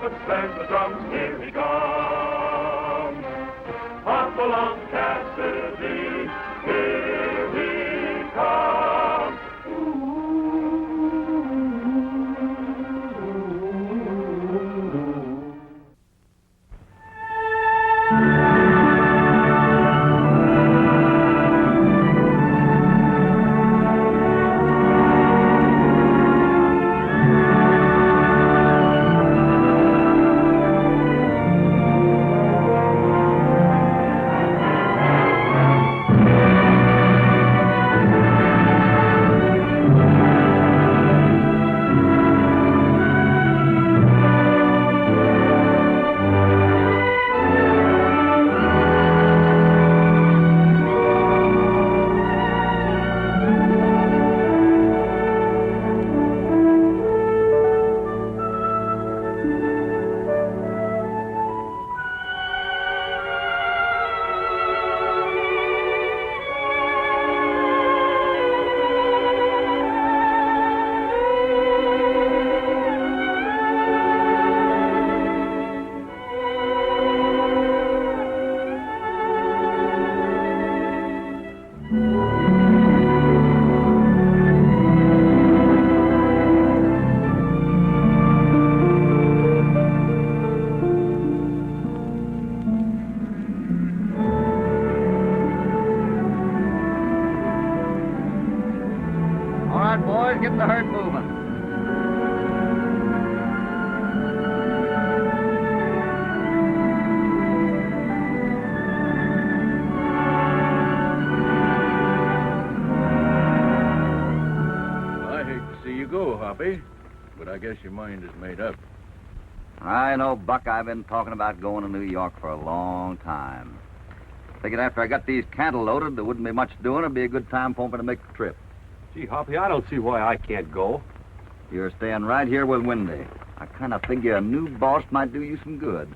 trumpet blares the drums, here he comes. Hopalong Cassidy, here he comes. Get the herd moving. I hate to see you go, Hoppy, but I guess your mind is made up. I know, Buck. I've been talking about going to New York for a long time. Figured after I got these cattle loaded, there wouldn't be much doing. It'd be a good time for me to make the trip. Gee, Hoppy, I don't see why I can't go. You're staying right here with Windy. I kind of figure a new boss might do you some good.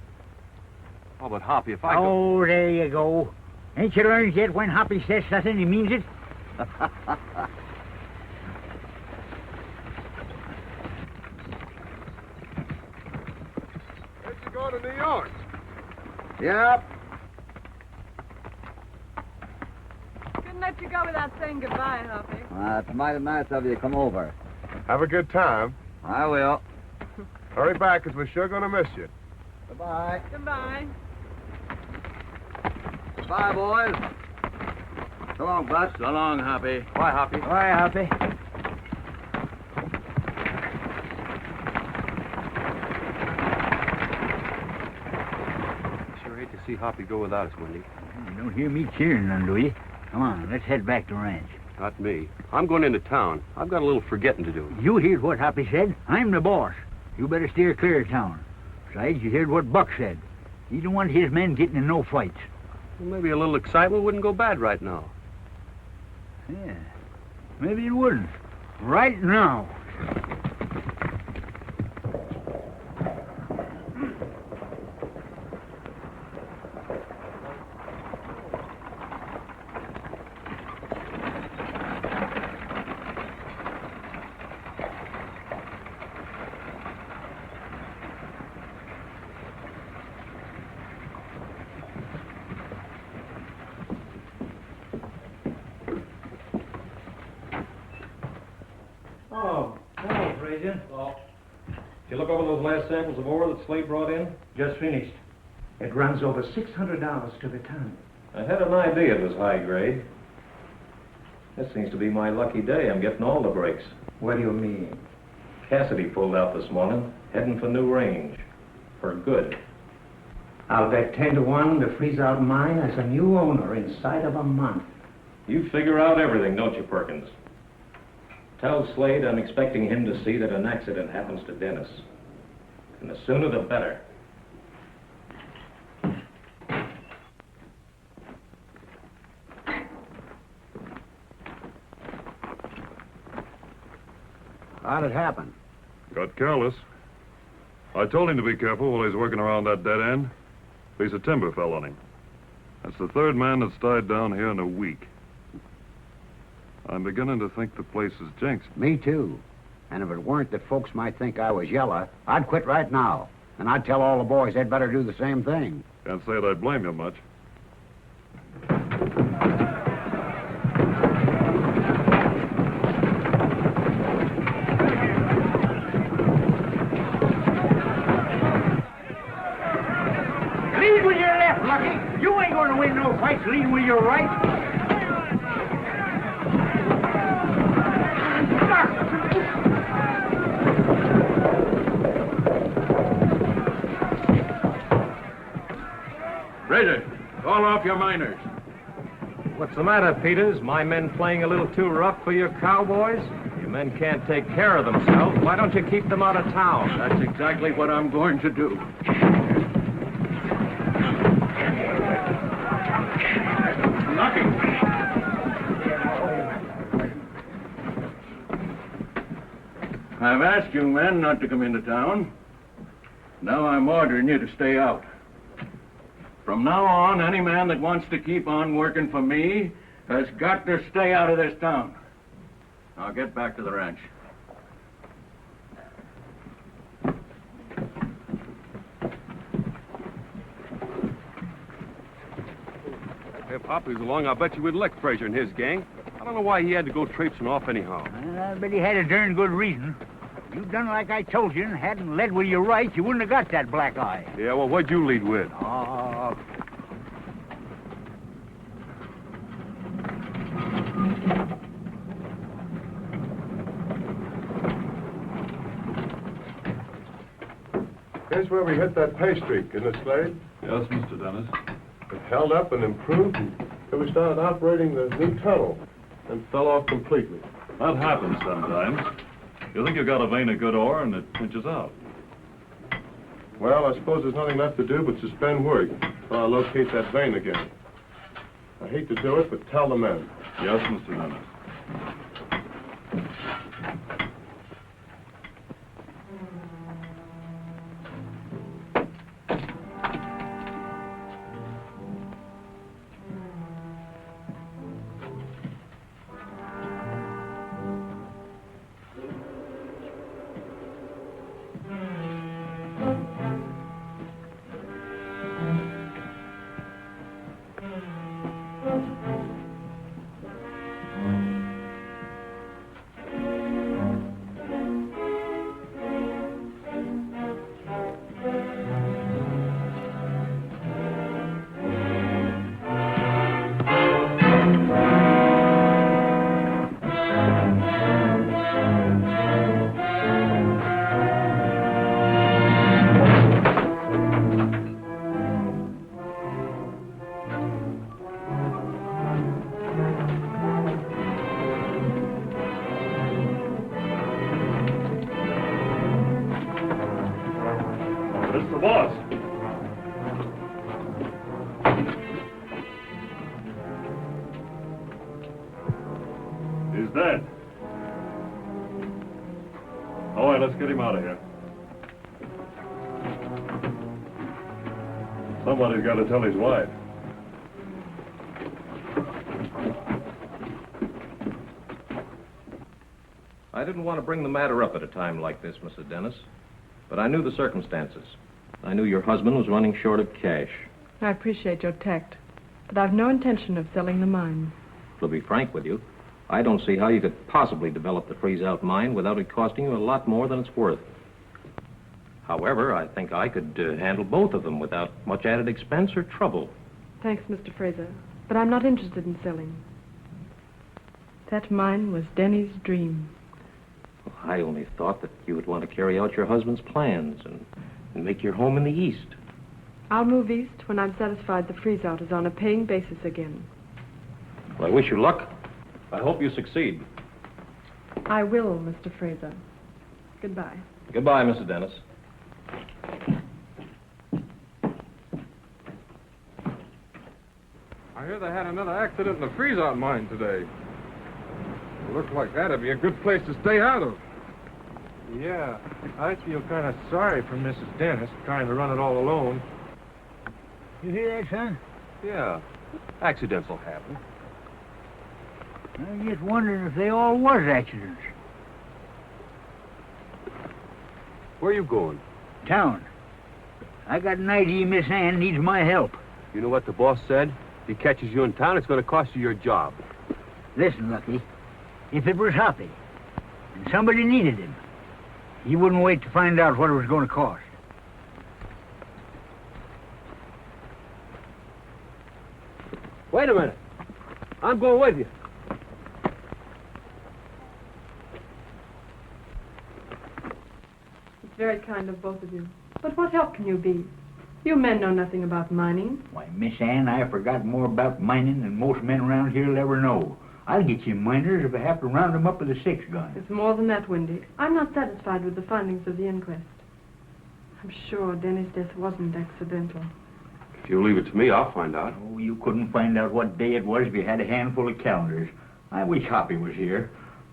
Oh, but Hoppy, if I Oh, there you go. Ain't you learned yet when Hoppy says something, he means it? Let's you go to New York. Yep. Couldn't let you go without saying goodbye, Hoppy. It's mighty nice of you to come over. Have a good time. I will. Hurry back, because we're sure going to miss you. Goodbye. Goodbye. Bye, boys. So long, Butch. So long, Hoppy. Bye, Hoppy. Bye, Hoppy. Sure hate to see Hoppy go without us, Windy. You don't hear me cheering none, do you? Come on, let's head back to ranch. Not me. I'm going into town. I've got a little forgetting to do. You heard what Hoppy said. I'm the boss. You better steer clear of town. Besides, you heard what Buck said. He don't want his men getting in no fights. Well, maybe a little excitement wouldn't go bad right now. Yeah, maybe it wouldn't. Right now. Did you look over those last samples of ore that Slade brought in? Just finished. It runs over $600 to the ton. I had an idea it was high grade. This seems to be my lucky day. I'm getting all the breaks. What do you mean? Cassidy pulled out this morning, heading for New Range. For good. I'll bet 10 to 1 the freeze-out mine has a new owner inside of a month. You figure out everything, don't you, Perkins? Tell Slade I'm expecting him to see that an accident happens to Dennis. And the sooner the better. How'd it happen? Got careless. I told him to be careful while he's working around that dead end. Piece of timber fell on him. That's the third man that's died down here in a week. I'm beginning to think the place is jinxed. Me too. And if it weren't that folks might think I was yellow, I'd quit right now. And I'd tell all the boys they'd better do the same thing. Can't say that I blame you much. Lead with your left, Lucky. You ain't going to win no fights leading with your right. Fraser, call off your miners. What's the matter, Peters? My men playing a little too rough for your cowboys? Your men can't take care of themselves. Why don't you keep them out of town? That's exactly what I'm going to do. Lucky. I've asked you men not to come into town. Now I'm ordering you to stay out. From now on, any man that wants to keep on working for me has got to stay out of this town. Now get back to the ranch. If Hoppy was along, I bet you we'd lick Fraser and his gang. I don't know why he had to go traipsing off anyhow. I bet he had a darn good reason. If you'd done like I told you and hadn't led with your right, you wouldn't have got that black eye. Yeah, well, what'd you lead with? Oh. Here's where we hit that pay streak, isn't it, Slade? Yes, Mr. Dennis. It held up and improved until we started operating the new tunnel and fell off completely. That happens sometimes. You think you've got a vein of good ore and it pinches out. Well, I suppose there's nothing left to do but suspend work while I locate that vein again. I hate to do it, but tell the men. Yes, Mr. Dennis. The boss. He's dead. All right, let's get him out of here. Somebody's got to tell his wife. I didn't want to bring the matter up at a time like this, Mrs. Dennis, but I knew the circumstances. I knew your husband was running short of cash. I appreciate your tact, but I've no intention of selling the mine. To be frank with you, I don't see how you could possibly develop the freeze-out mine without it costing you a lot more than it's worth. However, I think I could handle both of them without much added expense or trouble. Thanks, Mr. Fraser, but I'm not interested in selling. That mine was Denny's dream. Well, I only thought that you would want to carry out your husband's plans and make your home in the East. I'll move east when I'm satisfied the freeze-out is on a paying basis again. Well, I wish you luck. I hope you succeed. I will, Mr. Fraser. Goodbye. Goodbye, Mrs. Dennis. I hear they had another accident in the freeze-out mine today. It looks like that'd be a good place to stay out of. Yeah, I feel kind of sorry for Mrs. Dennis trying to run it all alone. You hear that, son? Yeah, accidents will happen. I'm just wondering if they all was accidents. Where are you going? Town. I got an idea Miss Ann needs my help. You know what the boss said? If he catches you in town, it's going to cost you your job. Listen, Lucky, if it was Hoppy, and somebody needed him, he wouldn't wait to find out what it was going to cost. Wait a minute. I'm going with you. It's very kind of both of you. But what help can you be? You men know nothing about mining. Why, Miss Ann, I forgot more about mining than most men around here will ever know. I'll get you miners if I have to round them up with a 6-gun. It's more than that, Wendy. I'm not satisfied with the findings of the inquest. I'm sure Denny's death wasn't accidental. If you leave it to me, I'll find out. Oh, you couldn't find out what day it was if you had a handful of calendars. I wish Hoppy was here.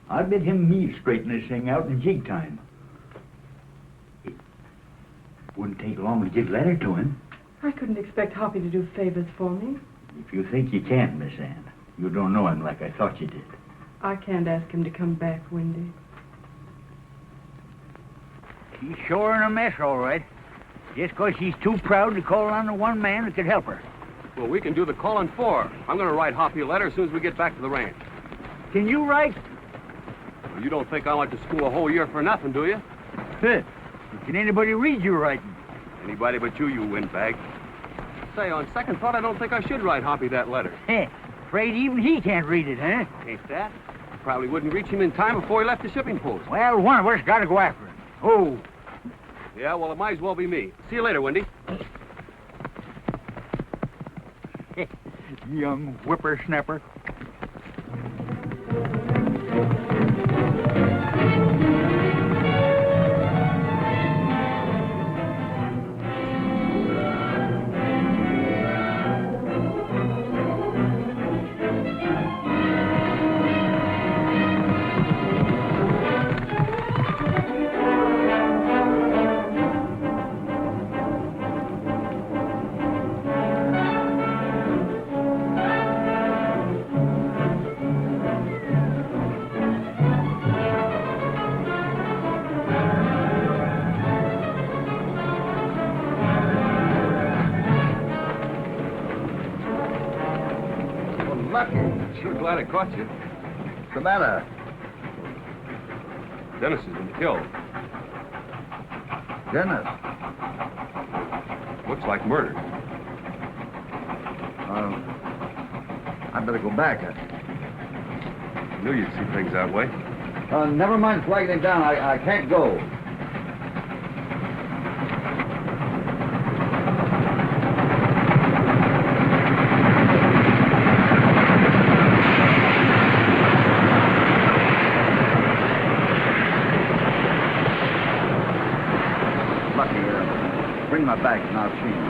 I'll bet him me'll straighten this thing out in jig time. It wouldn't take long to get a letter to him. I couldn't expect Hoppy to do favors for me. If you think you can't, Miss Ann, you don't know him like I thought you did. I can't ask him to come back, Wendy. She's sure in a mess, all right. Just 'cause she's too proud to call on the one man that could help her. Well, we can do the calling for her. I'm going to write Hoppy a letter as soon as we get back to the ranch. Can you write? Well, you don't think I went to school a whole year for nothing, do you? Can anybody read you writing? Anybody but you windbag. Say, on second thought, I don't think I should write Hoppy that letter. Afraid even he can't read it, huh? Ain't that? Probably wouldn't reach him in time before he left the shipping post. Well, one of us got to go after him. Oh. Yeah, well, it might as well be me. See you later, Wendy. Young whippersnapper. Sure glad I caught you. What's the matter? Dennis has been killed. Dennis? Looks like murder. I'd better go back. I knew you'd see things that way. Never mind flagging him down. I can't go. Bring my bags and I'll see you.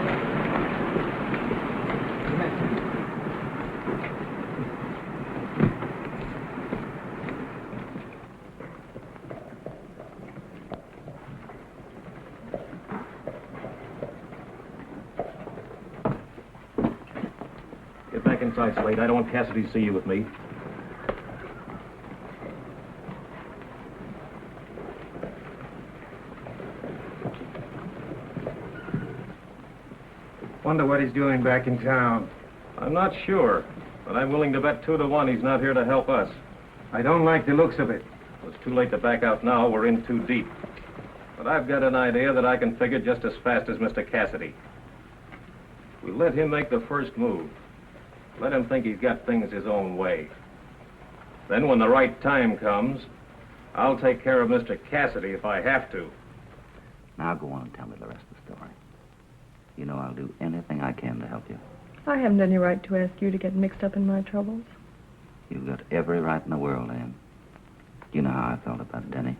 Get back inside, Slade. I don't want Cassidy to see you with me. Wonder what he's doing back in town. I'm not sure, but I'm willing to bet 2 to 1 he's not here to help us. I don't like the looks of it. It's too late to back out now. We're in too deep. But I've got an idea that I can figure just as fast as Mr. Cassidy. We let him make the first move. Let him think he's got things his own way. Then when the right time comes, I'll take care of Mr. Cassidy if I have to. Now go on and tell me the rest of the story. You know I'll do anything I can to help you. I haven't any right to ask you to get mixed up in my troubles. You've got every right in the world, Ann. You know how I felt about Denny.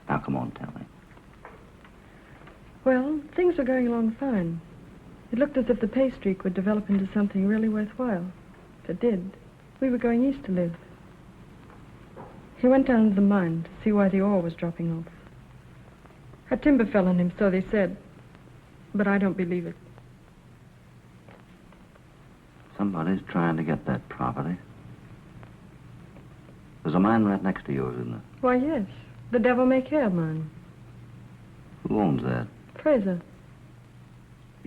Now come on, tell me. Well, things were going along fine. It looked as if the pay streak would develop into something really worthwhile. If it did, we were going east to live. He went down to the mine to see why the ore was dropping off. A timber fell on him, so they said. But I don't believe it. Somebody's trying to get that property. There's a mine right next to yours, isn't there? Why, yes. The Devil May Care mine. Who owns that? Fraser.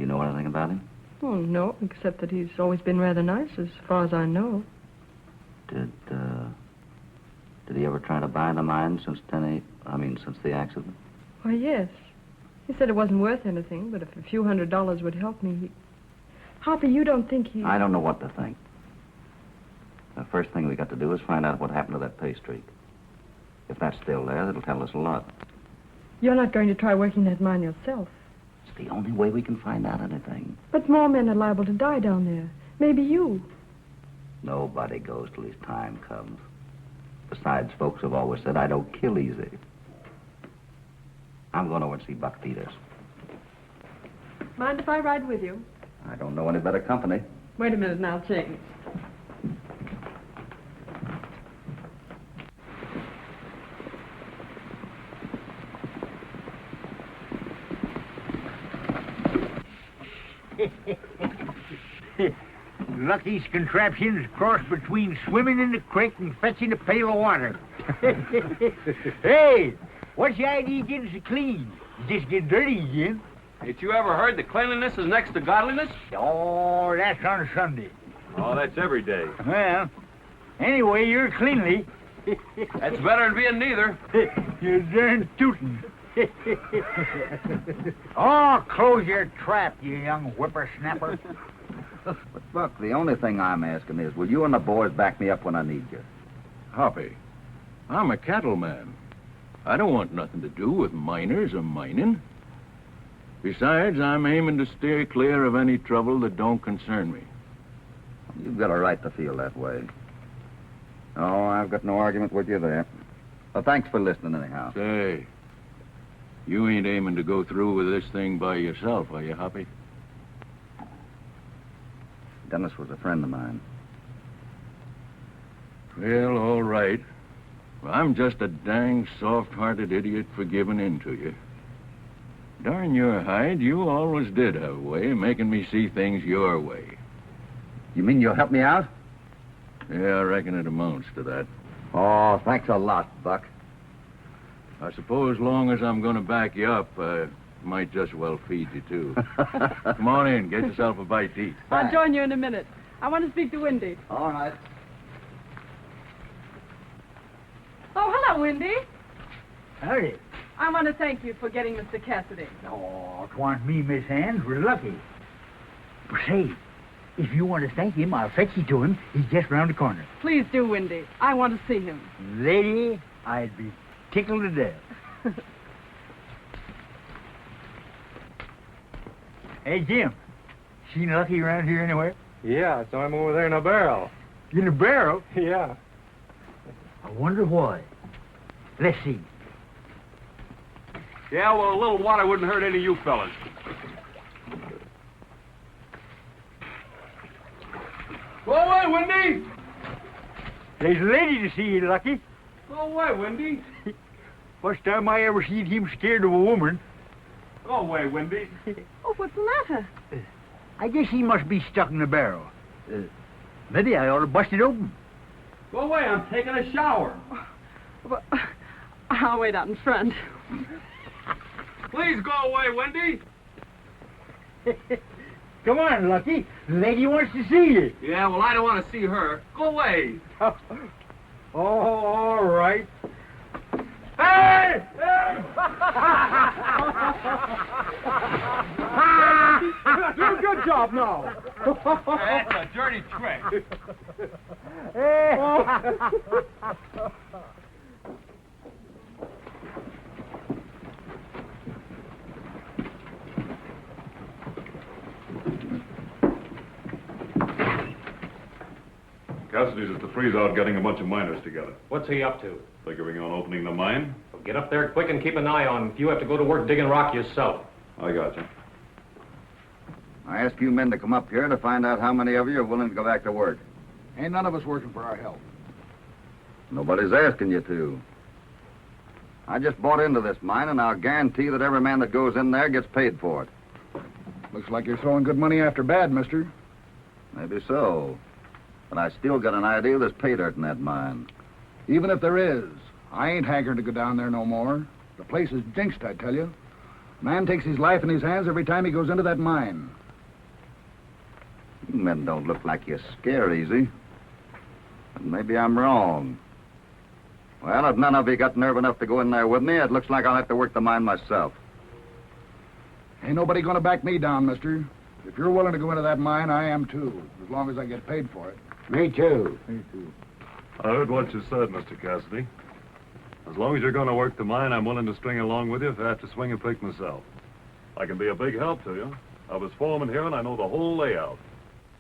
Do you know anything about him? Oh, no, except that he's always been rather nice, as far as I know. Did he ever try to buy the mine since the accident? Why, yes. He said it wasn't worth anything, but if a few $100s would help me, Hoppy, you don't think he... I don't know what to think. The first thing we got to do is find out what happened to that pay streak. If that's still there, that'll tell us a lot. You're not going to try working that mine yourself. It's the only way we can find out anything. But more men are liable to die down there. Maybe you. Nobody goes till his time comes. Besides, folks have always said I don't kill easy. I'm going over and see Buck Peters. Mind if I ride with you? I don't know any better company. Wait a minute and I'll change. Lucky's contraption's cross between swimming in the creek and fetching a pail of water. Hey, what's the idea of getting so clean? You just get dirty again. Ain't you ever heard that cleanliness is next to godliness? Oh, that's on Sunday. Oh, that's every day. Well, anyway, you're cleanly. That's better than being neither. You're darn tootin'. Oh, close your trap, you young whippersnapper. But, Buck, the only thing I'm asking is, will you and the boys back me up when I need you? Hoppy, I'm a cattleman. I don't want nothing to do with miners or mining. Besides, I'm aiming to steer clear of any trouble that don't concern me. You've got a right to feel that way. Oh, I've got no argument with you there. Well, thanks for listening anyhow. Say, you ain't aiming to go through with this thing by yourself, are you, Hoppy? Dennis was a friend of mine. Well, all right. I'm just a dang soft-hearted idiot for giving in to you. Darn your hide, you always did have a way of making me see things your way. You mean you'll help me out? Yeah, I reckon it amounts to that. Oh, thanks a lot, Buck. I suppose long as I'm going to back you up, might just well feed you, too. Come on in, get yourself a bite to eat. I'll join you in a minute. I want to speak to Wendy. All right. Oh, hello, Wendy. Howdy. I want to thank you for getting Mr. Cassidy. Oh, 'twant me, Miss Ann. We're lucky. But say, if you want to thank him, I'll fetch you to him. He's just round the corner. Please do, Wendy. I want to see him. Lady, I'd be tickled to death. Hey, Jim. Seen Lucky around here anywhere? Yeah, I saw him over there in a barrel. In a barrel? Yeah. I wonder why. Let's see. Yeah, well, a little water wouldn't hurt any of you fellas. Go away, Wendy! There's a lady to see you, Lucky. Go away, Wendy. First time I ever seen him scared of a woman. Go away, Wendy. Oh, what's the matter? I guess he must be stuck in the barrel. Maybe I ought to bust it open. Go away, I'm taking a shower. Well, I'll wait out in front. Please go away, Wendy. Come on, Lucky. The lady wants to see you. Yeah, well, I don't want to see her. Go away. Oh, all right. Hey! Do a good job now. That's a dirty trick. Cassidy's at the freeze-out getting a bunch of miners together. What's he up to? Figuring on opening the mine. Well, get up there quick and keep an eye on him if you have to go to work digging rock yourself. I got you. I asked you men to come up here to find out how many of you are willing to go back to work. Ain't none of us working for our health. Nobody's asking you to. I just bought into this mine, and I'll guarantee that every man that goes in there gets paid for it. Looks like you're throwing good money after bad, mister. Maybe so. But I still got an idea there's pay dirt in that mine. Even if there is, I ain't hankering to go down there no more. The place is jinxed, I tell you. Man takes his life in his hands every time he goes into that mine. You men don't look like you scare easy. But maybe I'm wrong. Well, if none of you got nerve enough to go in there with me, it looks like I'll have to work the mine myself. Ain't nobody gonna back me down, mister. If you're willing to go into that mine, I am too, as long as I get paid for it. Me too. Me too. I heard what you said, Mr. Cassidy. As long as you're going to work the mine, I'm willing to string along with you if I have to swing a pick myself. I can be a big help to you. I was foreman here, and I know the whole layout.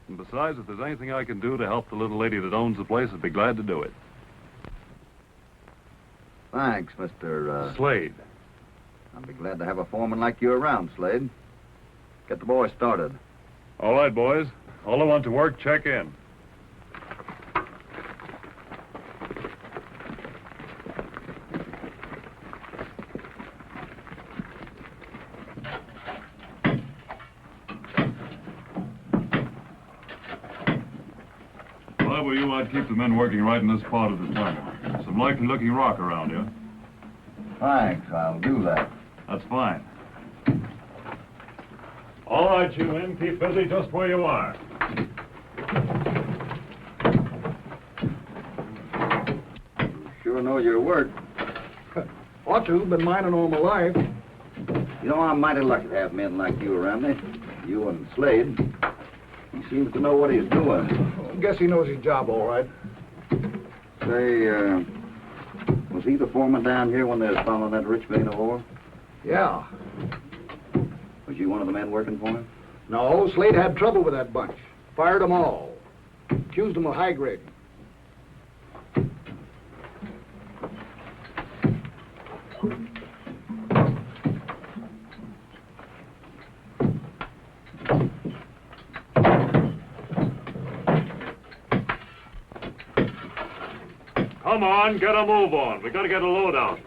And besides, if there's anything I can do to help the little lady that owns the place, I'd be glad to do it. Thanks, Mr. Slade. I'd be glad to have a foreman like you around, Slade. Get the boys started. All right, boys. All who want to work, check in. Well, you might keep the men working right in this part of the tunnel. Some likely-looking rock around here. Thanks, I'll do that. That's fine. All right, you men, keep busy just where you are. You sure know your work. Ought to, been mining all my life. You know, I'm mighty lucky to have men like you around me. You and Slade. He seems to know what he's doing. Guess he knows his job all right. Say, was he the foreman down here when they was found that rich vein of ore? Yeah. Was you one of the men working for him? No, Slade had trouble with that bunch. Fired them all. Accused them of high grading. Come on, get a move on. We gotta get a load out.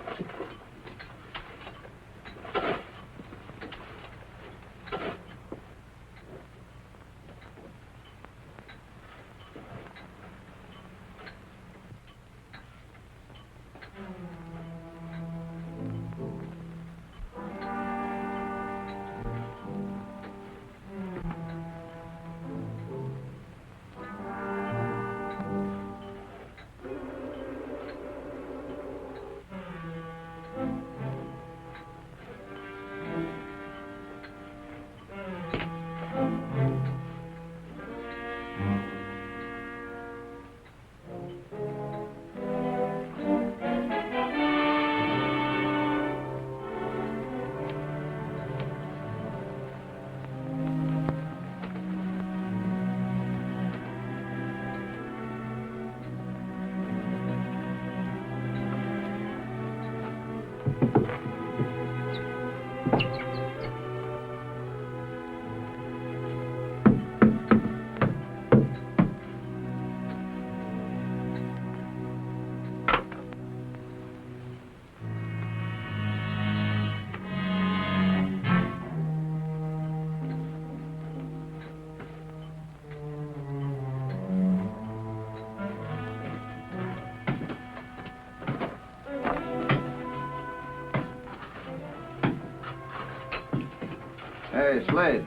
Hey, Slade.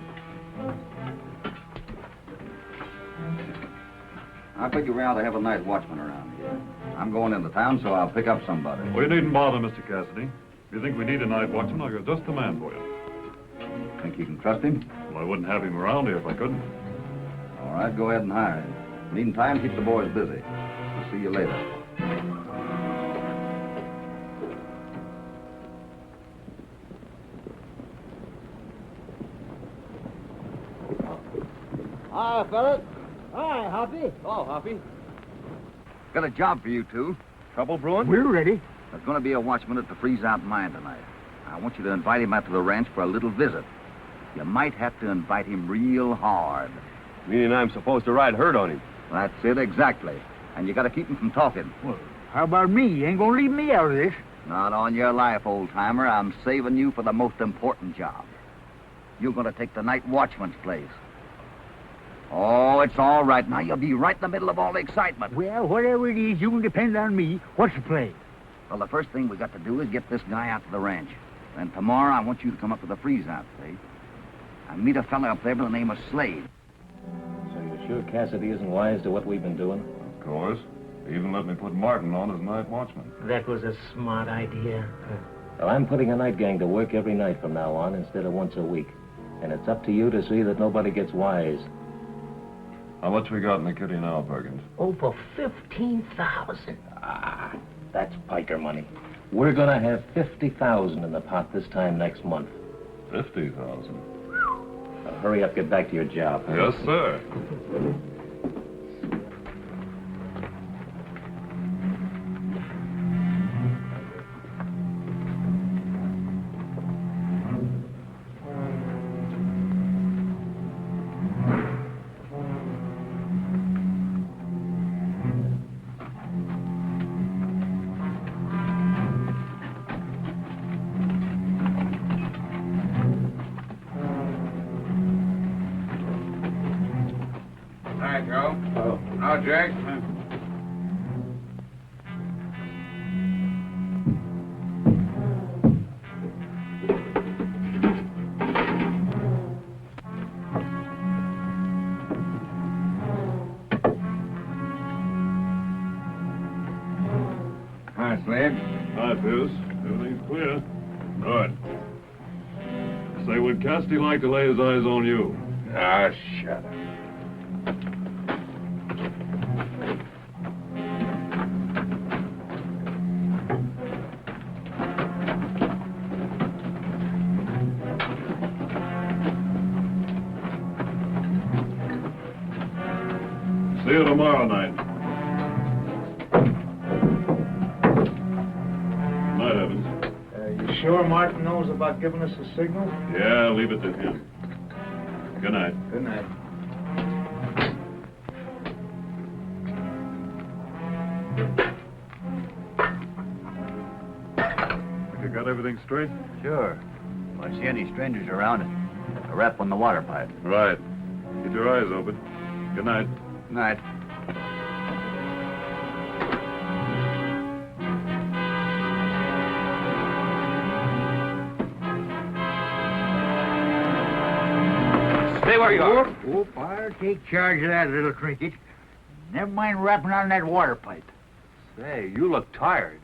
I figure we ought to have a night watchman around here. I'm going into town, so I'll pick up somebody. Well, you needn't bother, Mr. Cassidy. If you think we need a night watchman, I've got just the man for you. Think you can trust him? Well, I wouldn't have him around here if I couldn't. All right, go ahead and hire him. Meantime, keep the boys busy. I'll see you later. Hi, fellas. Hi, Hoppy. Oh, Hoppy. Got a job for you two. Trouble brewing? We're ready. There's going to be a watchman at the freeze-out mine tonight. I want you to invite him out to the ranch for a little visit. You might have to invite him real hard. Meaning I'm supposed to ride herd on him. That's it, exactly. And you got to keep him from talking. Well, how about me? You ain't gonna leave me out of this. Not on your life, old-timer. I'm saving you for the most important job. You're going to take the night watchman's place. Oh, it's all right. Now you'll be right in the middle of all the excitement. Well, whatever it is, you can depend on me. What's the play? Well, the first thing we got to do is get this guy out to the ranch. Then tomorrow I want you to come up to the freeze-out place and meet a fella up there by the name of Slade. So you're sure Cassidy isn't wise to what we've been doing? Of course. He even let me put Martin on as night watchman. That was a smart idea. Well, I'm putting a night gang to work every night from now on instead of once a week. And it's up to you to see that nobody gets wise. How much we got in the kitty now, Perkins? Over 15,000. Ah, that's piker money. We're gonna have 50,000 in the pot this time next month. 50,000. Now hurry up, get back to your job. Yes, sir. Hi, Joe. Oh. Now, Jack. Hi, Slade. Hi, Pierce. Everything's clear. Good. Say, would Cassidy like to lay his eyes on you? Ah, shut up. See you tomorrow night. Night, Evans. You sure Martin knows about giving us a signal? Yeah, leave it to him. Good night. Good night. You got everything straight? Sure. If I see any strangers around, a rep on the water pipe. Right. Keep your eyes open. Good night. Night. Stay where you are. Whoop, I'll take charge of that little trinket. Never mind wrapping on that water pipe. Say, you look tired.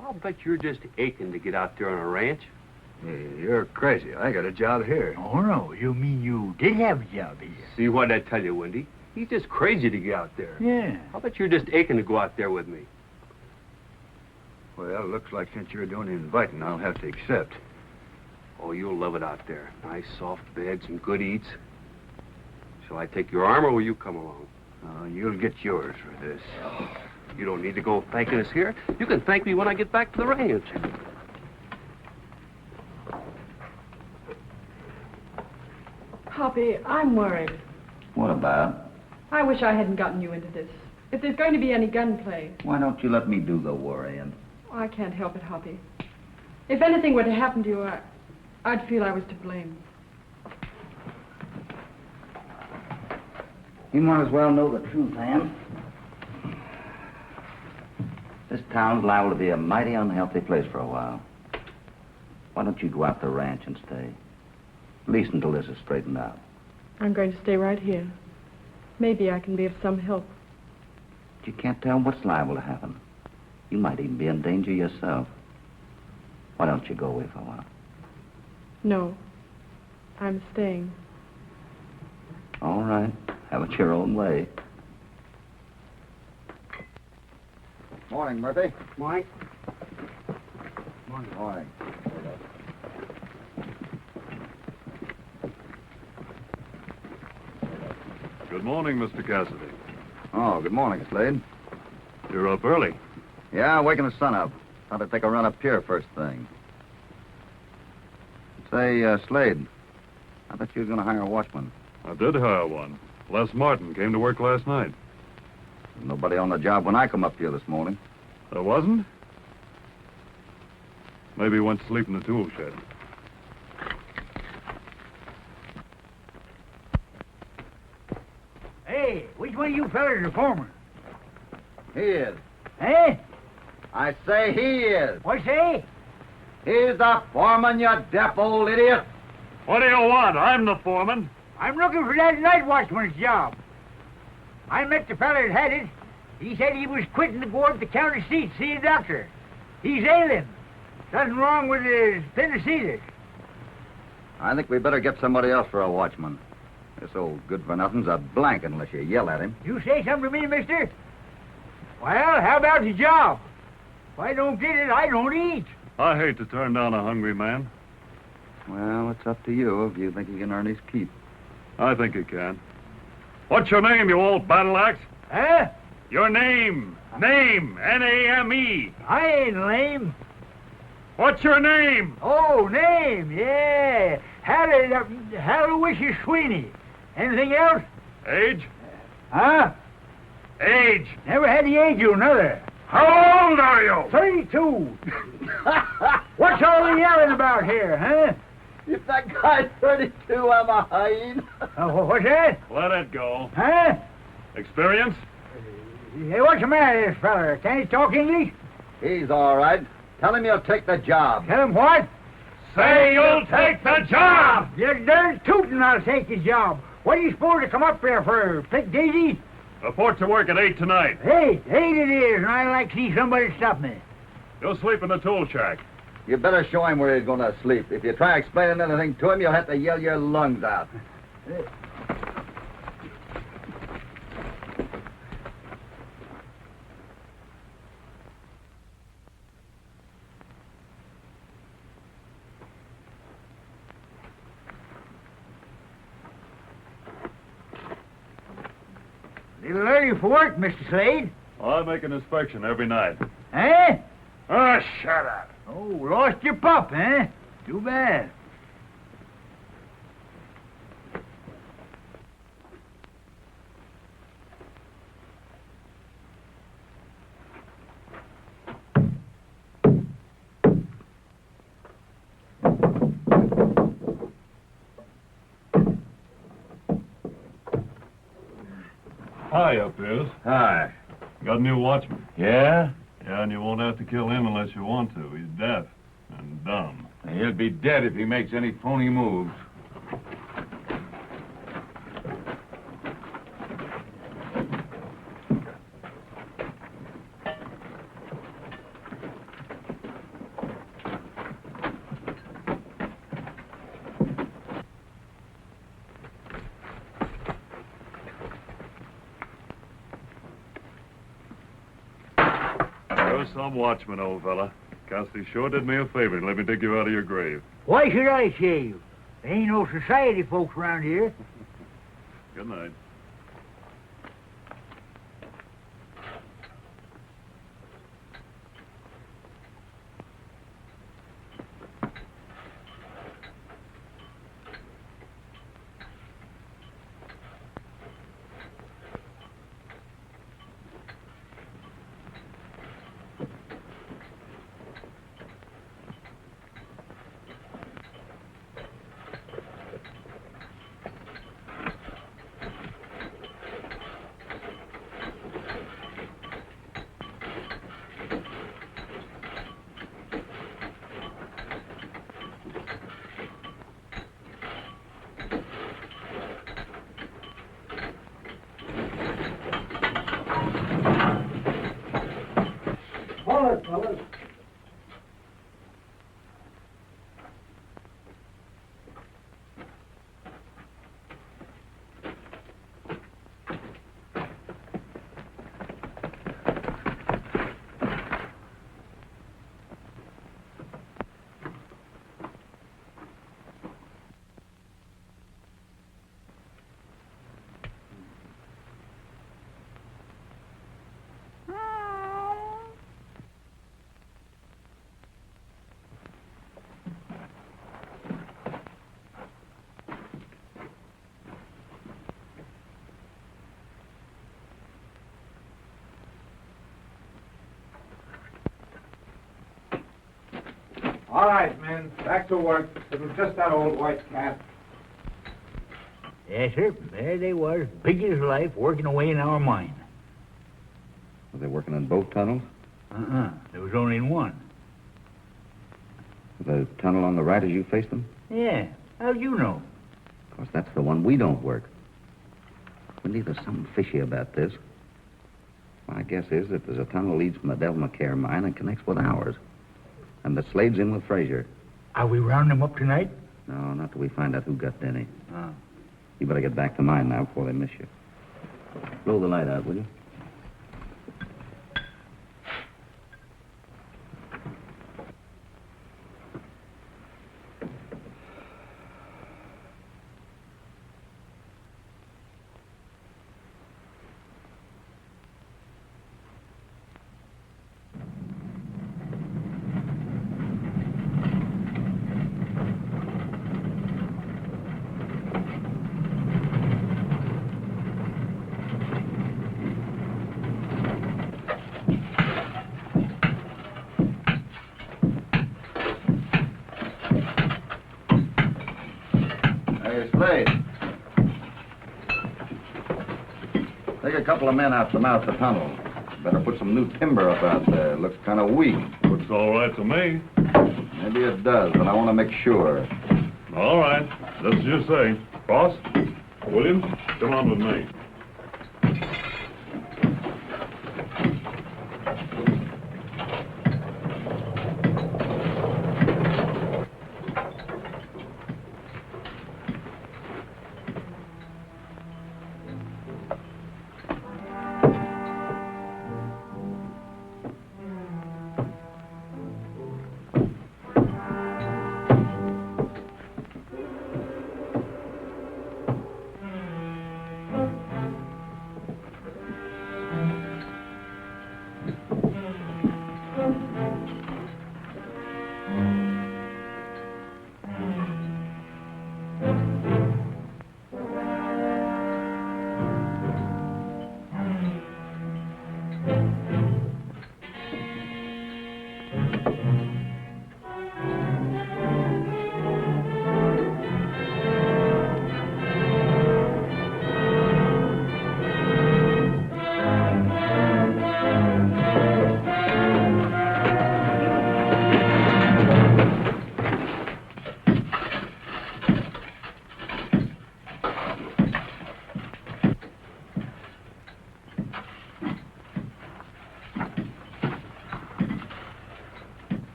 I'll bet you're just aching to get out there on a ranch. You're crazy. I got a job here. Oh, no, you mean you did have a job here? See what I tell you, Wendy? He's just crazy to get out there. Yeah. I'll bet you're just aching to go out there with me. Well, looks like since you're doing the inviting, I'll have to accept. Oh, you'll love it out there. Nice soft beds and good eats. Shall I take your arm or will you come along? You'll get yours for this. You don't need to go thanking us here. You can thank me when I get back to the ranch. Hoppy, I'm worried. What about? I wish I hadn't gotten you into this. If there's going to be any gunplay, Why don't you let me do the worrying? I can't help it, Hoppy. If anything were to happen to you, I'd feel I was to blame. You might as well know the truth, Ann. This town's liable to be a mighty unhealthy place for a while. Why don't you go out to the ranch and stay? At least until this is straightened out. I'm going to stay right here. Maybe I can be of some help. But you can't tell what's liable to happen. You might even be in danger yourself. Why don't you go away for a while? No, I'm staying. All right. Have it your own way. Morning, Murphy. Morning. Morning. Good morning, Mr. Cassidy. Oh, good morning, Slade. You're up early. Yeah, waking the sun up. Thought I'd take a run up here first thing. Say, Slade, I thought you was going to hire a watchman. I did hire one. Les Martin came to work last night. Nobody on the job when I come up here this morning. There wasn't? Maybe he went to sleep in the tool shed. Hey, which one of you fellas is the foreman? He is. Eh? I say he is. What say? He's the foreman, you deaf old idiot. What do you want? I'm the foreman. I'm looking for that night watchman's job. I met the fella that had it. He said he was quitting to go up to the county seat to see a doctor. He's ailing. Something wrong with his appendicitis. I think we better get somebody else for a watchman. This old good-for-nothing's a blank unless you yell at him. You say something to me, mister? Well, how about the job? If I don't get it, I don't eat. I hate to turn down a hungry man. Well, it's up to you if you think he can earn his keep. I think he can. What's your name, you old battle axe? Huh? Your name. Name. N-A-M-E. I ain't lame. What's your name? Oh, name, yeah. Aloysius Sweeney. Anything else? Age? Huh? Age. Never had the age of another. How old are you? 32. What's all the yelling about here, huh? If that guy's 32, I'm a hyena. What's that? Let it go. Huh? Experience? Hey, what's the matter with this fella? Can't he talk English? He's all right. Tell him you'll take the job. Tell him what? Say you'll take the job! You're darn tootin' I'll take his job. What are you supposed to come up there for? Pick daisies? Report to work at 8 tonight. 8 it is, and I like to see somebody stop me. You'll sleep in the tool shack. You better show him where he's going to sleep. If you try explaining anything to him, you'll have to yell your lungs out. Little early for work, Mr. Slade. I make an inspection every night. Eh? Ah, shut up. Oh, lost your pup, eh? Too bad. Hi, up here. Hi. Got a new watchman. Yeah? Yeah, and you won't have to kill him unless you want to. He's deaf and dumb. He'll be dead if he makes any phony moves. You're some watchman, old fella. Cassidy sure did me a favor and let me dig you out of your grave. Why should I shave? There ain't no society folks around here. Good night. Hold it, fellas. All right, men, back to work. It was just that old white cat. Yes, sir. There they was, big as life, working away in our mine. Were they working in both tunnels? There was only one. Were the tunnel on the right as you faced them? Yeah. How'd you know? Of course, that's the one we don't work. We there's something fishy about this. My guess is that there's a tunnel leads from the Devil McCare mine and connects with ours. And the Slade's in with Frazier. Are we rounding them up tonight? No, not till we find out who got Denny. Oh. You better get back to mine now before they miss you. Blow the light out, will you? Take a couple of men out the mouth of the tunnel. Better put some new timber up out there. Looks kind of weak. Looks all right to me. Maybe it does, but I want to make sure. All right. Just as you say. Boss? Williams, come on with me.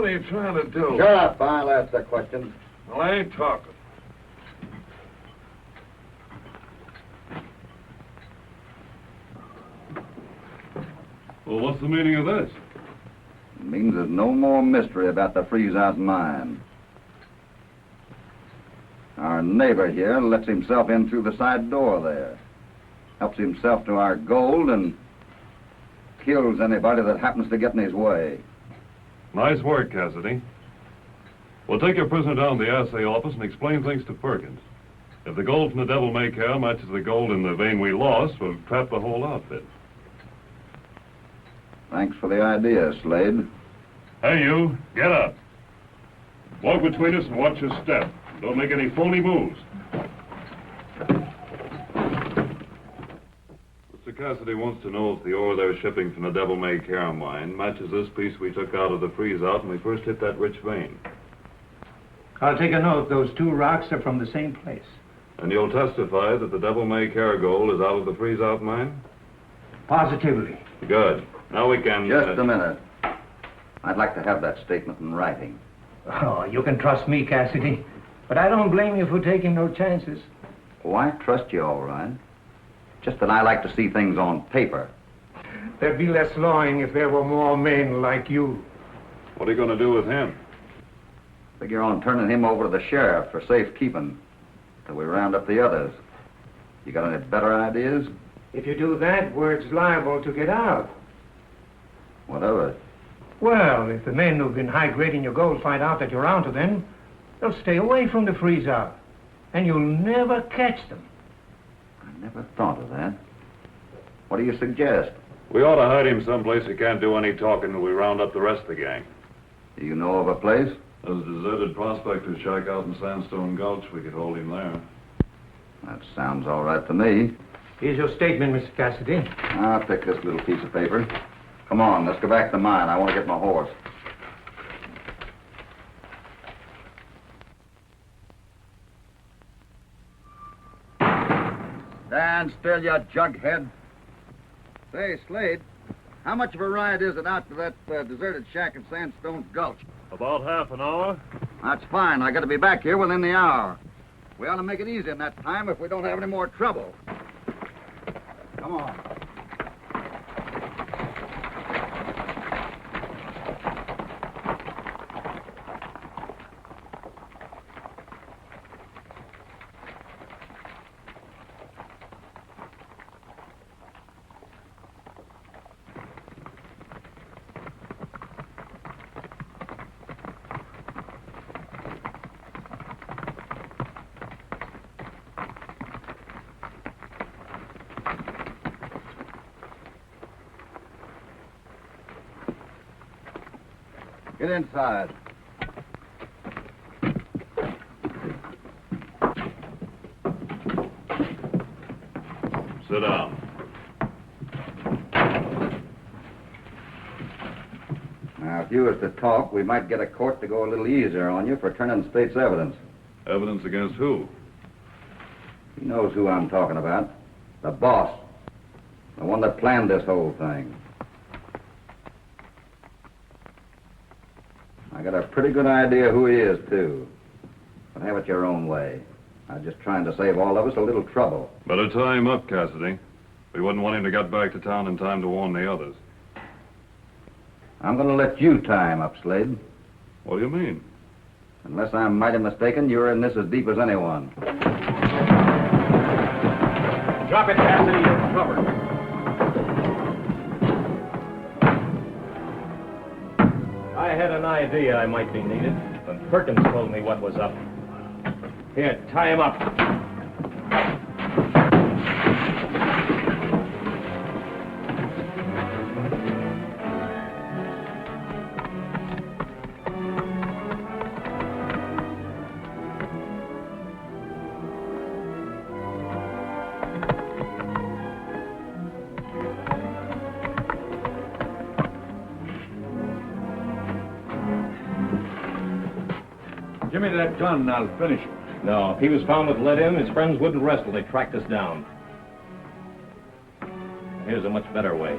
What are you trying to do? Shut up. I'll ask the question. Well, I ain't talking. Well, what's the meaning of this? It means there's no more mystery about the freeze-out mine. Our neighbor here lets himself in through the side door there. Helps himself to our gold and kills anybody that happens to get in his way. Nice work, Cassidy. We'll take your prisoner down to the assay office and explain things to Perkins. If the gold from the Devil May Care matches the gold in the vein we lost, we'll trap the whole outfit. Thanks for the idea, Slade. Hey, you, get up. Walk between us and watch your step. Don't make any phony moves. Mr. Cassidy wants to know if the ore they're shipping from the Devil May Care mine matches this piece we took out of the freeze-out when we first hit that rich vein. I'll take a note. Those two rocks are from the same place. And you'll testify that the Devil May Care gold is out of the freeze-out mine? Positively. Good. Now we can... Just a minute. I'd like to have that statement in writing. Oh, you can trust me, Cassidy. But I don't blame you for taking no chances. Oh, I trust you all right. Just that I like to see things on paper. There'd be less lawing if there were more men like you. What are you going to do with him? Figure on turning him over to the sheriff for safekeeping till we round up the others. You got any better ideas? If you do that, word's liable to get out. Whatever. Well, if the men who've been high-grading your gold find out that you're onto them, they'll stay away from the freeze-out, and you'll never catch them. I never thought of that. What do you suggest? We ought to hide him someplace he can't do any talking until we round up the rest of the gang. Do you know of a place? There's a deserted prospector's shack out in Sandstone Gulch. We could hold him there. That sounds all right to me. Here's your statement, Mr. Cassidy. I'll take this little piece of paper. Come on, let's go back to mine. I want to get my horse. Stand still, you jughead. Say, Slade, how much of a ride is it out to that deserted shack in Sandstone Gulch? About half an hour. That's fine. I got to be back here within the hour. We ought to make it easy in that time if we don't have any more trouble. Come on. Get inside. Sit down. Now, if you was to talk, we might get a court to go a little easier on you for turning state's evidence. Evidence against who? He knows who I'm talking about. The boss. The one that planned this whole thing. I got a pretty good idea who he is, too. But have it your own way. I'm just trying to save all of us a little trouble. Better tie him up, Cassidy. We wouldn't want him to get back to town in time to warn the others. I'm going to let you tie him up, Slade. What do you mean? Unless I'm mighty mistaken, you're in this as deep as anyone. Drop it, Cassidy. You're covered. I had an idea I might be needed when Perkins told me what was up. Here, tie him up. Give me that gun and I'll finish him. No, if he was found with lead in, his friends wouldn't rest till they tracked us down. Here's a much better way.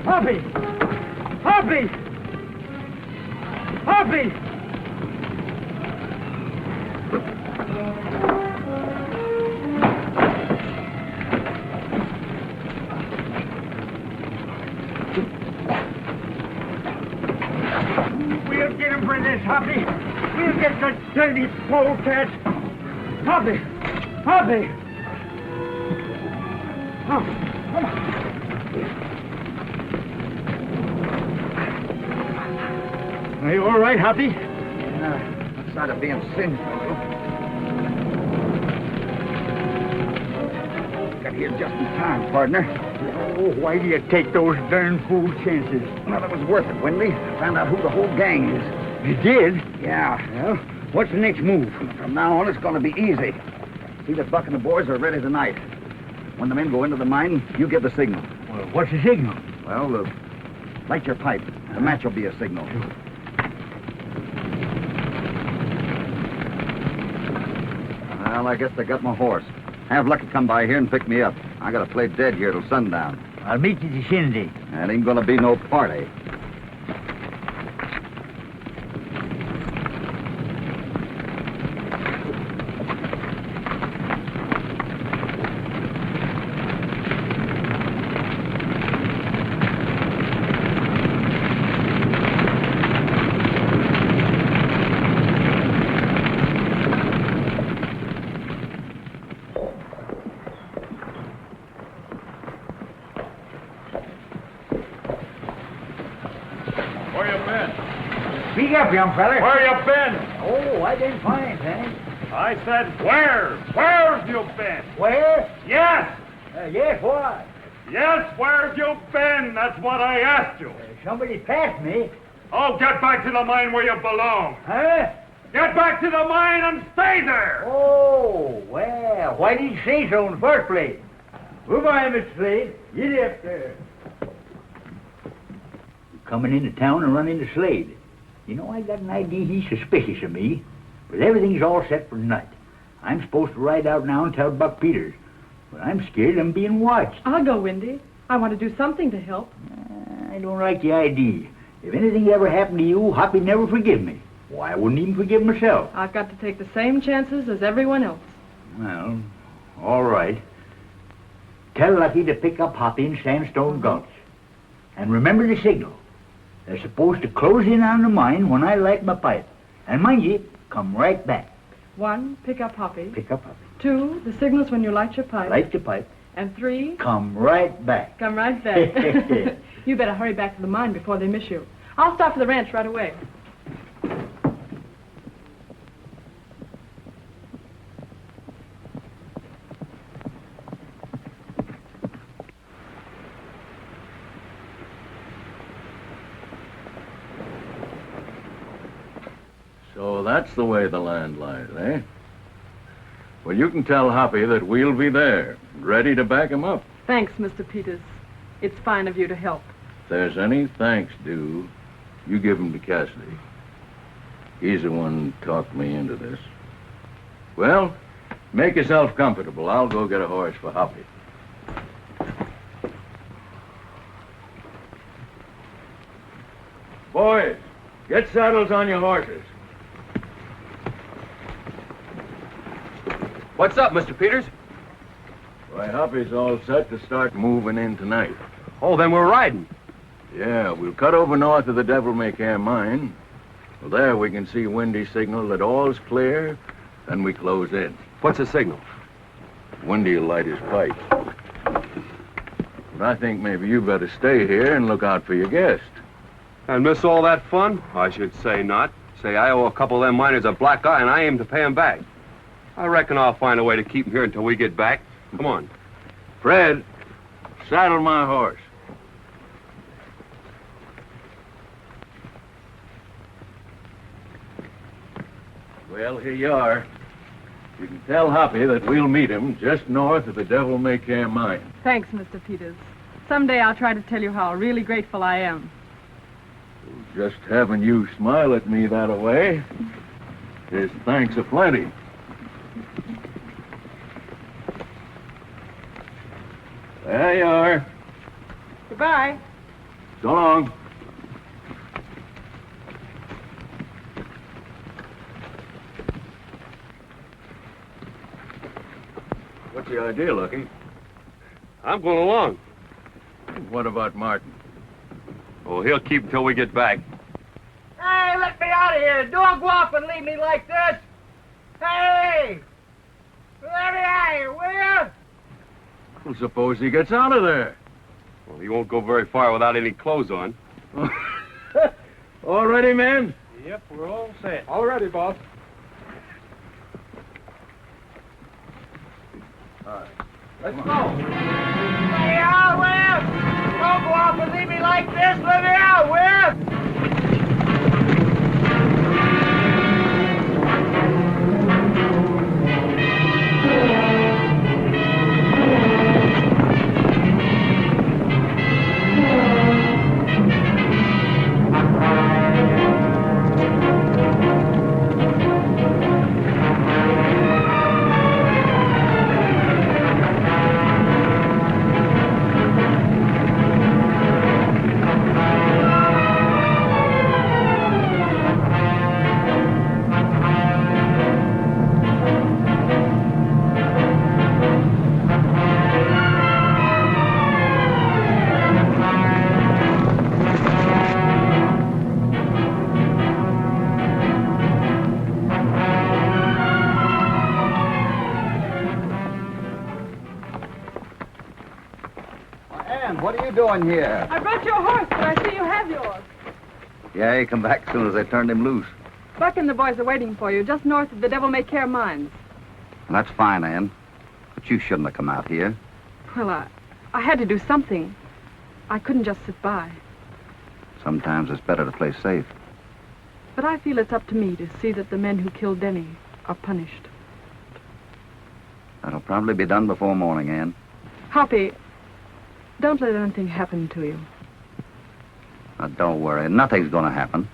Hoppy! Hoppy! Hoppy! We'll get him for this, Hoppy. We'll get the dirty polecat. Hoppy! Hoppy! Oh, come on. Are you all right, Hoppy? Outside of being singed a little. Got here just in time, partner. Oh, why do you take those darn fool chances? Well, it was worth it, Windy. Found out who the whole gang is. You did? Yeah. Well, what's the next move? From now on, it's going to be easy. See that Buck and the boys are ready tonight. When the men go into the mine, you give the signal. Well, what's the signal? Well, light your pipe. The match will be a signal. Well, I guess they got my horse. Have Lucky come by here and pick me up. I gotta play dead here till sundown. I'll meet you at the shindig. That ain't gonna be no party. Speak up, young fella. Where you been? Oh, I didn't find anything. I said where? Where've you been? Where? Yes! Yes, what? Yes, where've you been? That's what I asked you. Somebody passed me. Oh, get back to the mine where you belong. Huh? Get back to the mine and stay there. Oh, well, why didn't you say so in the first place? Goodbye, Mr. Slade. Get up there. Coming into town and running into Slade. You know, I got an idea he's suspicious of me. But everything's all set for tonight. I'm supposed to ride out now and tell Buck Peters. But I'm scared I'm being watched. I'll go, Windy. I want to do something to help. I don't like the idea. If anything ever happened to you, Hoppy never forgive me. Why, I wouldn't even forgive myself. I've got to take the same chances as everyone else. Well, all right. Tell Lucky to pick up Hoppy in Sandstone Gulch. And remember the signal. They're supposed to close in on the mine when I light my pipe. And mind you, come right back. 1, pick up Hoppy. Pick up Hoppy. 2, the signal's when you light your pipe. Light your pipe. And 3, come right back. Come right back. You better hurry back to the mine before they miss you. I'll start for the ranch right away. So that's the way the land lies, eh? Well, you can tell Hoppy that we'll be there, ready to back him up. Thanks, Mr. Peters. It's fine of you to help. If there's any thanks due, you give 'em to Cassidy. He's the one who talked me into this. Well, make yourself comfortable. I'll go get a horse for Hoppy. Boys, get saddles on your horses. What's up, Mr. Peters? Why, Hoppy's all set to start moving in tonight. Oh, then we're riding. Yeah, we'll cut over north of the Devil May Care mine. Well, there we can see Windy's signal that all's clear, then we close in. What's the signal? Windy'll light his pipe. But I think maybe you better stay here and look out for your guest. And miss all that fun? I should say not. Say, I owe a couple of them miners a black eye, and I aim to pay 'em back. I reckon I'll find a way to keep 'em here until we get back. Come on. Fred, saddle my horse. Well, here you are. You can tell Hoppy that we'll meet him just north of the Devil May Care mine. Thanks, Mr. Peters. Someday I'll try to tell you how really grateful I am. Just having you smile at me that way is thanks aplenty. There you are. Goodbye. So long. What's the idea, Lucky? I'm going along. What about Martin? Oh, he'll keep until we get back. Hey, let me out of here. Don't go off and leave me like this. Hey! Let me out of here, will you? Well, suppose he gets out of there. Well, he won't go very far without any clothes on. All ready, men? Yep, we're all set. All ready, boss. All right. Let's go. Let me out, Will! Don't go off and leave me like this. Let me out, Will! Hayden, what are you doing here? I brought your horse, but I see you have yours. Yeah, he come back as soon as they turned him loose. Buck and the boys are waiting for you, just north of the Devil May Care mines. That's fine, Ann. But you shouldn't have come out here. Well, I had to do something. I couldn't just sit by. Sometimes it's better to play safe. But I feel it's up to me to see that the men who killed Denny are punished. That'll probably be done before morning, Ann. Hoppy, don't let anything happen to you. Now, don't worry. Nothing's going to happen.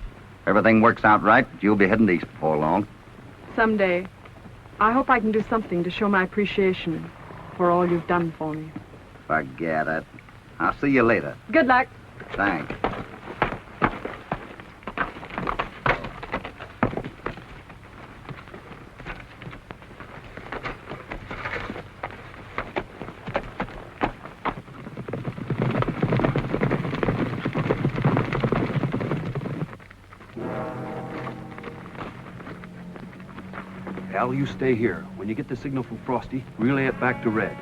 Everything works out right, you'll be heading east before long. Someday, I hope I can do something to show my appreciation for all you've done for me. Forget it. I'll see you later. Good luck. Thanks. Al, you stay here. When you get the signal from Frosty, relay it back to Red.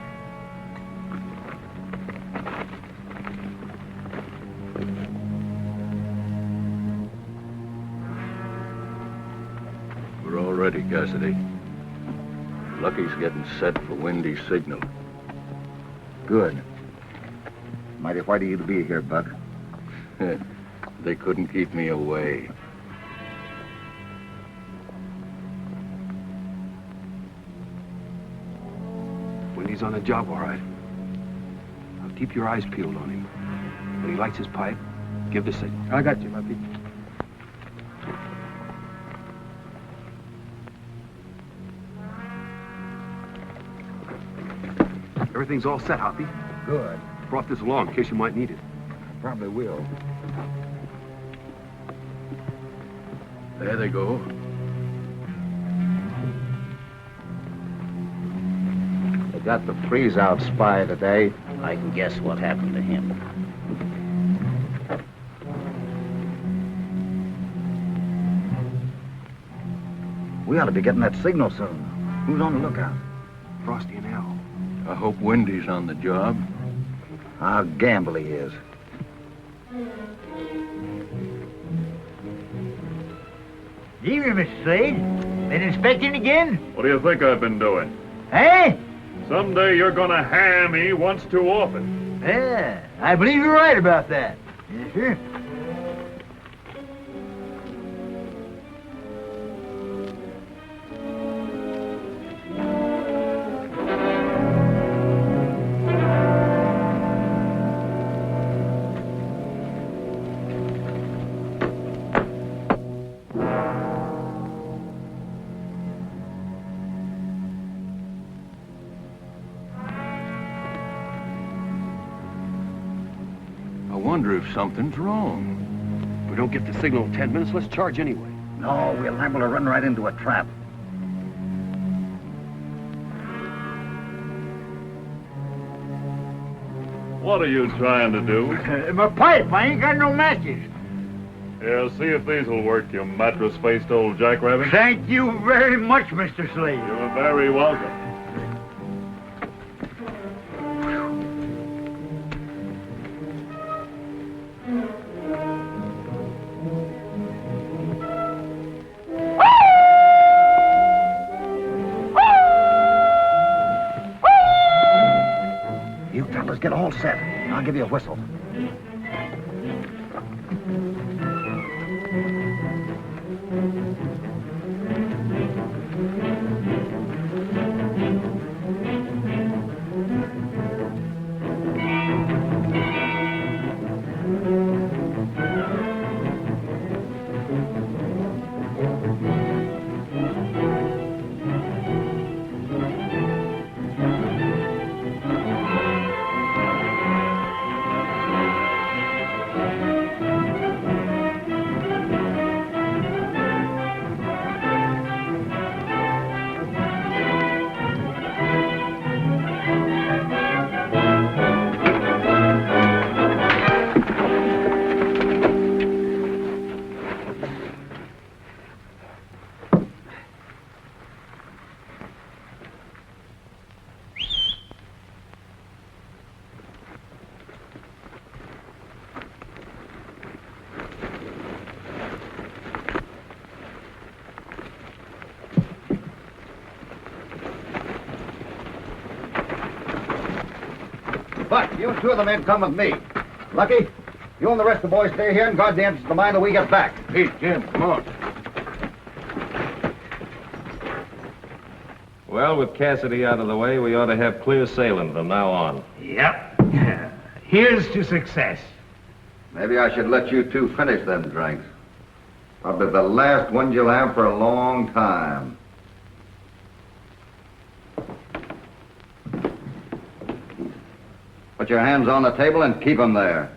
We're all ready, Cassidy. Lucky's getting set for Windy's signal. Good. Mighty white of you to be here, Buck. They couldn't keep me away. He's on the job, all right. Now keep your eyes peeled on him. When he lights his pipe, give the signal. I got you, Hoppy. Everything's all set, Hoppy. Good. Brought this along in case you might need it. Probably will. There they go. Got the freeze-out spy today. I can guess what happened to him. We ought to be getting that signal soon. Who's on the lookout? Frosty and Al. I hope Windy's on the job. I'll gamble he is. Evening, Mr. Slade. Been inspecting again? What do you think I've been doing? Eh? Someday you're gonna ham me once too often. Yeah, I believe you're right about that. Yes, sir. I wonder if something's wrong. If we don't get the signal in 10 minutes, let's charge anyway. No, we're liable to run right into a trap. What are you trying to do? My pipe, I ain't got no matches. Yeah, see if these'll work, you mattress-faced old jackrabbit. Thank you very much, Mr. Slade. You're very welcome. You fellas get all set. I'll give you a whistle. Buck, you and two of the men come with me. Lucky, you and the rest of the boys stay here and guard the entrance to the mine till we get back. Pete, Jim, come on. Well, with Cassidy out of the way, we ought to have clear sailing from now on. Yep. Here's to success. Maybe I should let you two finish them drinks. Probably the last ones you'll have for a long time. Put your hands on the table and keep them there.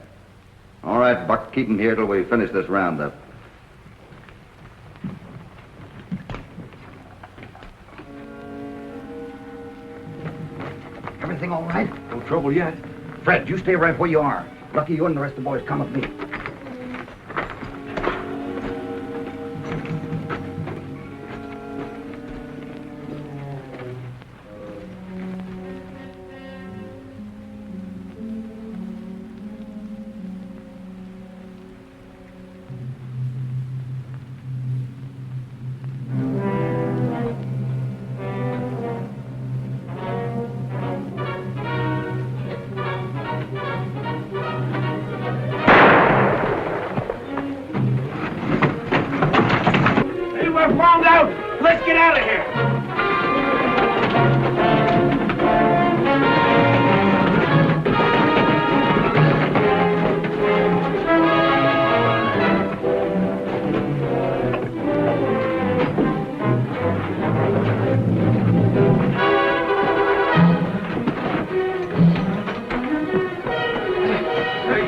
All right, Buck, keep them here till we finish this roundup. Everything all right? No trouble yet. Fred, you stay right where you are. Lucky, you and the rest of the boys come with me. Found out. Let's get out of here.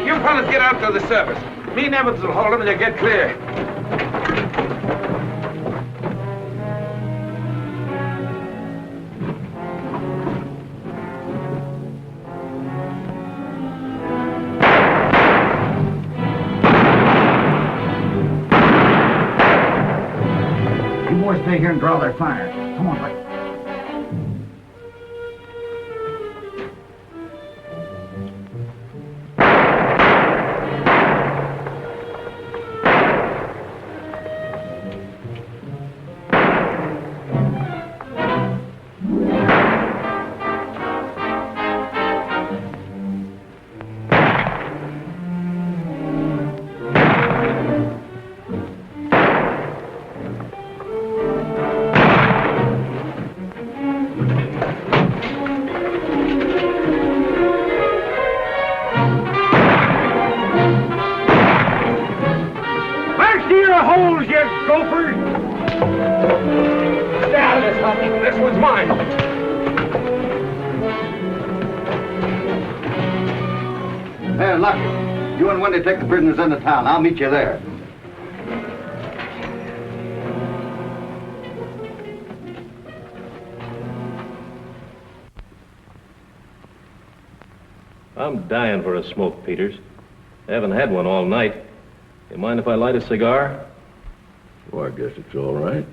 You fellas get out to the surface. Me and Evans will hold them and they'll get clear. Boys stay here and draw their fire. Come on, Buck. This one's mine. There, Lucky. You and Wendy take the prisoners into town. I'll meet you there. I'm dying for a smoke, Peters. I haven't had one all night. You mind if I light a cigar? Well, I guess it's all right.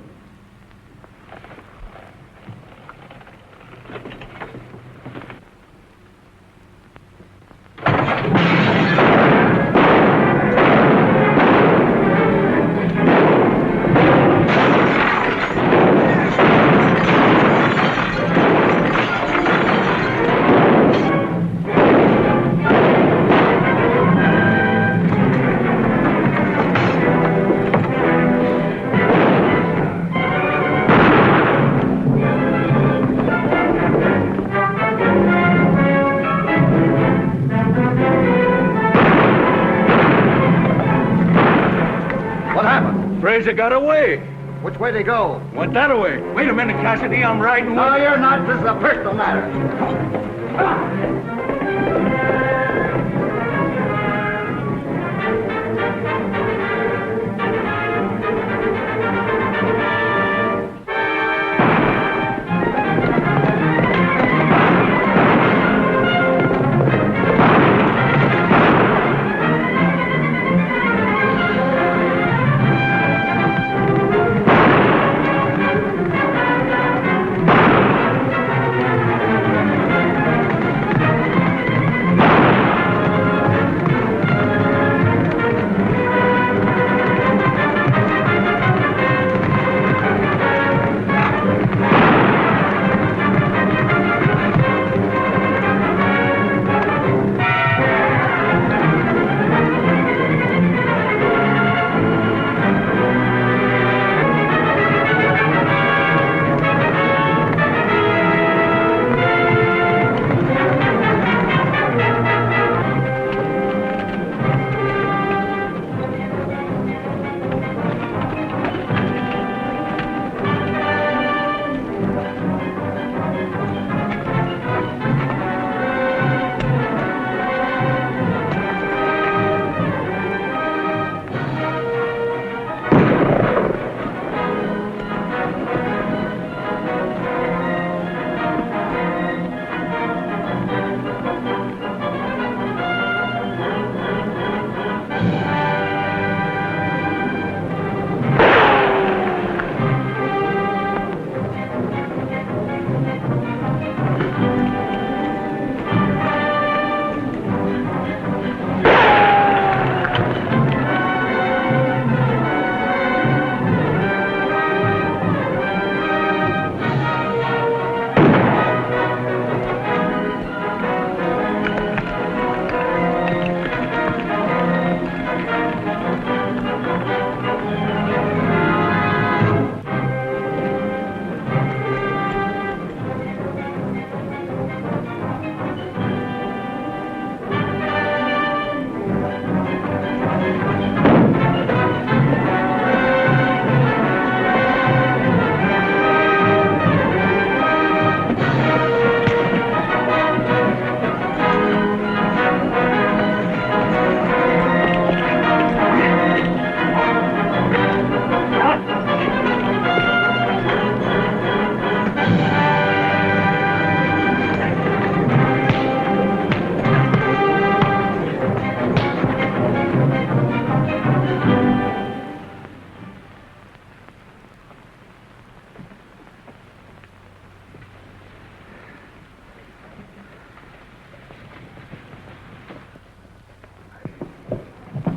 Fraser got away. Which way they go? Went that way. Wait a minute, Cassidy. I'm riding. No, you're not. This is a personal matter.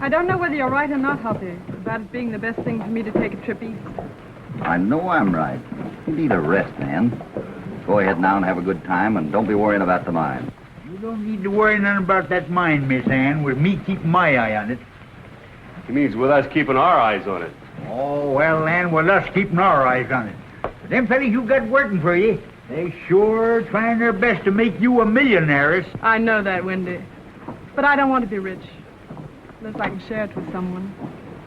I don't know whether you're right or not, Hoppy, about it being the best thing for me to take a trip east. I know I'm right. You need a rest, man. Go ahead now and have a good time, and don't be worrying about the mine. You don't need to worry none about that mine, Miss Ann, with me keeping my eye on it. He means with us keeping our eyes on it. Oh, well, Ann, with us keeping our eyes on it. But them fellas you got working for you, they sure trying their best to make you a millionaire. I know that, Wendy. But I don't want to be rich. Unless I can share it with someone.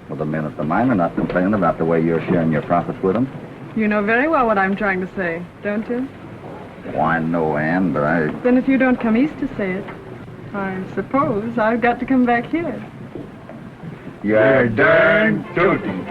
Well, the men at the mine are not complaining about the way you're sharing your profits with them. You know very well what I'm trying to say, don't you? Oh, I know, Ann, but I... Then if you don't come east to say it, I suppose I've got to come back here. You're darn tootin'.